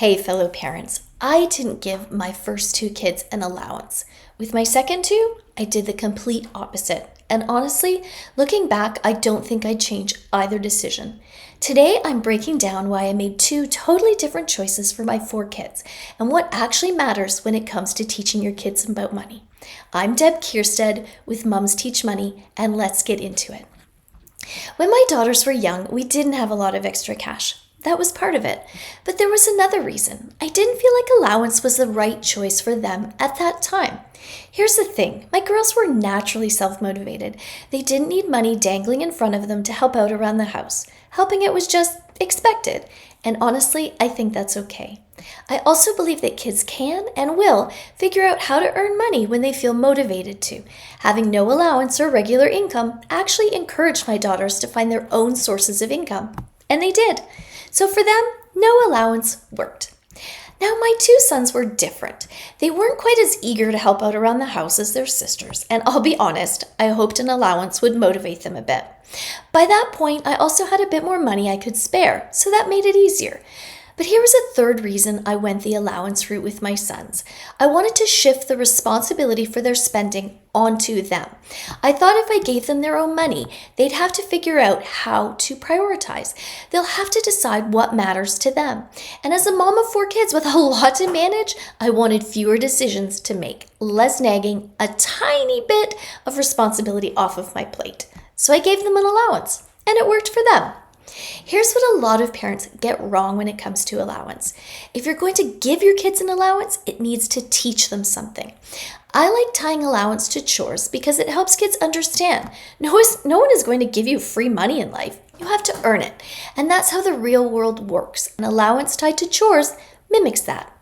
Hey, fellow parents, I didn't give my first two kids an allowance. With my second two, I did the complete opposite. And honestly, looking back, I don't think I'd change either decision. Today, I'm breaking down why I made two totally different choices for my four kids and what actually matters when it comes to teaching your kids about money. I'm Deb Kierstead with Mums Teach Money, and let's get into it. When my daughters were young, we didn't have a lot of extra cash. That was part of it. But there was another reason. I didn't feel like allowance was the right choice for them at that time. Here's the thing. My girls were naturally self-motivated. They didn't need money dangling in front of them to help out around the house. Helping it was just expected. And honestly, I think that's okay. I also believe that kids can and will figure out how to earn money when they feel motivated to. Having no allowance or regular income actually encouraged my daughters to find their own sources of income. And they did. So for them, no allowance worked. Now, my two sons were different. They weren't quite as eager to help out around the house as their sisters, and I'll be honest, I hoped an allowance would motivate them a bit. By that point, I also had a bit more money I could spare, so that made it easier. But here was a third reason I went the allowance route with my sons. I wanted to shift the responsibility for their spending onto them. I thought if I gave them their own money, they'd have to figure out how to prioritize. They'll have to decide what matters to them. And as a mom of four kids with a lot to manage, I wanted fewer decisions to make, less nagging, a tiny bit of responsibility off of my plate. So I gave them an allowance, and it worked for them. Here's what a lot of parents get wrong when it comes to allowance. If you're going to give your kids an allowance, it needs to teach them something. I like tying allowance to chores because it helps kids understand. No one is going to give you free money in life. You have to earn it. And that's how the real world works. An allowance tied to chores mimics that.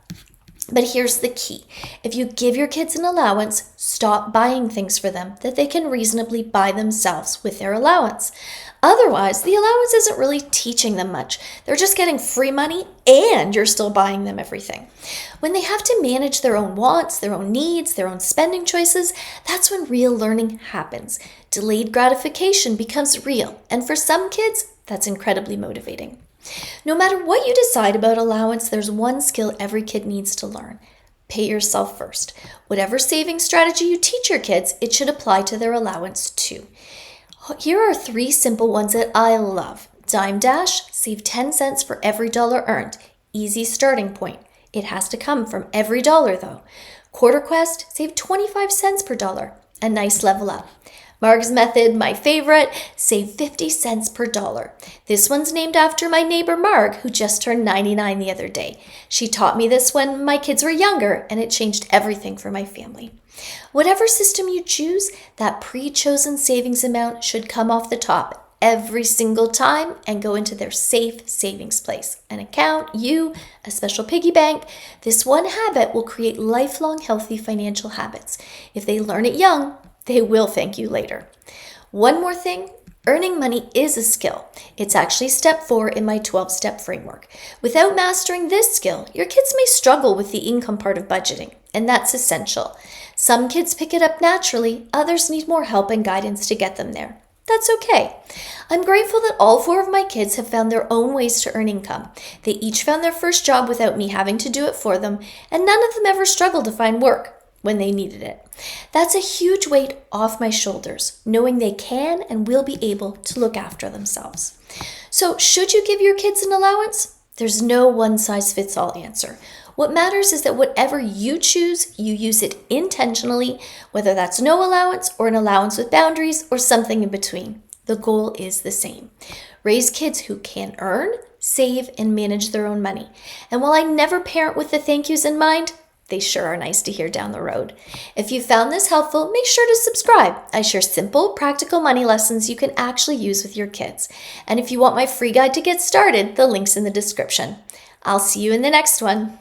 But here's the key. If you give your kids an allowance, stop buying things for them that they can reasonably buy themselves with their allowance. Otherwise, the allowance isn't really teaching them much. They're just getting free money and you're still buying them everything. When they have to manage their own wants, their own needs, their own spending choices, that's when real learning happens. Delayed gratification becomes real, and for some kids, that's incredibly motivating. No matter what you decide about allowance, there's one skill every kid needs to learn. Pay yourself first. Whatever saving strategy you teach your kids, it should apply to their allowance too. Here are three simple ones that I love. Dime Dash, save 10 cents for every dollar earned. Easy starting point. It has to come from every dollar though. Quarter Quest, save 25 cents per dollar. A nice level up. Marg's method, my favorite, save 50 cents per dollar. This one's named after my neighbor Marg, who just turned 99 the other day. She taught me this when my kids were younger, and it changed everything for my family. Whatever system you choose, that pre-chosen savings amount should come off the top every single time and go into their safe savings place. An account, a special piggy bank. This one habit will create lifelong healthy financial habits. If they learn it young, they will thank you later. One more thing, earning money is a skill. It's actually step 4 in my 12-step framework. Without mastering this skill, your kids may struggle with the income part of budgeting, and that's essential. Some kids pick it up naturally, others need more help and guidance to get them there. That's okay. I'm grateful that all 4 of my kids have found their own ways to earn income. They each found their first job without me having to do it for them, and none of them ever struggled to find work when they needed it. That's a huge weight off my shoulders, knowing they can and will be able to look after themselves. So, should you give your kids an allowance? There's no one-size-fits-all answer. What matters is that whatever you choose, you use it intentionally, whether that's no allowance or an allowance with boundaries or something in between. The goal is the same. Raise kids who can earn, save, and manage their own money. And while I never parent with the thank yous in mind, they sure are nice to hear down the road. If you found this helpful, make sure to subscribe. I share simple, practical money lessons you can actually use with your kids. And if you want my free guide to get started, the link's in the description. I'll see you in the next one.